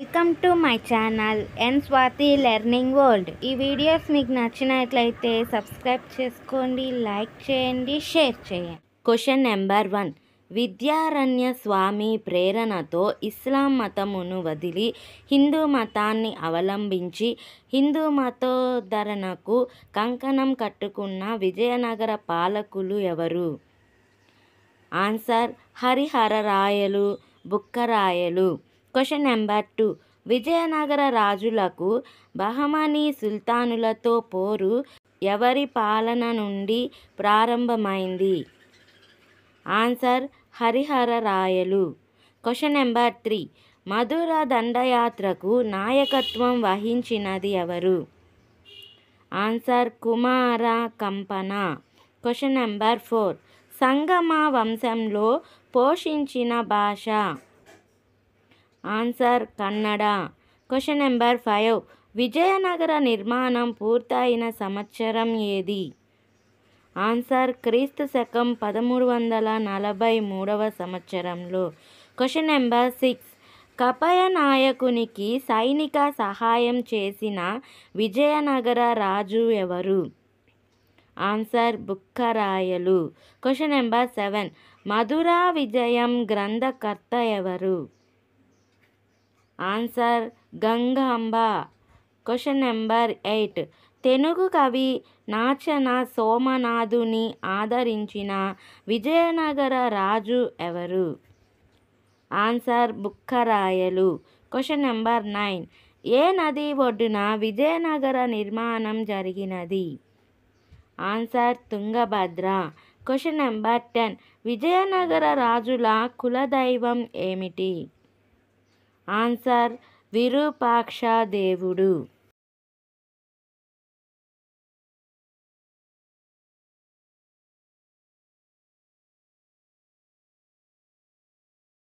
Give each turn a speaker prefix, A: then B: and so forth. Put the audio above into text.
A: Welcome to my channel N Swathi learning world. ఈ videos మీకు నచ్చినట్లయితే సబ్స్క్రైబ్ చేసుకోండి, లైక్ చేయండి, షేర్ చేయండి. Question number 1. విద్యారణ్య స్వామి ప్రేరణతో ఇస్లాం మతమును వదిలి హిందూ మతాన్ని అవలంబించి హిందూ మతోద్ధరణకు కంకణం కట్టుకున్న విజయనగర పాలకులు ఎవరు? ఆన్సర్ హరిహరరాయలు, బుక్కరాయలు. Question number 2. విజయనగర రాజులకు బహమనీ సుల్తానులతో పోరు ఎవరి పాలన నుండి ప్రారంభమైంది? ఆన్సర్ హరిహరరాయలు. Question number 3. మధుర దండయాత్రకు నాయకత్వం వహించినది ఎవరు? Answer Kumara Kampana. Question number 4. Sangama వంశంలో పోషించిన భాష? Answer Kannada. Question number 5. Vijayanagara నిర్మాణం పూర్తయిన సంవత్సరం ఏది? ఆన్సర్ క్రీస్తు శకం 1343వ సంవత్సరంలో. Question number 6. కపయ నాయకునికి సైనిక సహాయం చేసిన విజయనగర రాజు ఎవరు? Answer Bukkarayalu. Question number 7. Madhura Vijayam గ్రంథకర్త ఎవరు? Answer Gangamba. Question number 8. Tenugu కవి నాచన సోమనాథుని ఆదరించిన విజయనగర రాజు ఎవరు? ఆన్సర్ బుక్కరాయలు. Question number 9. ఏ నది ఒడ్డున విజయనగర నిర్మాణం జరిగినది? Answer Tungabhadra. Question number 10. Vijayanagara రాజుల కులదైవం ఏమిటి? ఆన్సర్ విరూపాక్ష దేవుడు.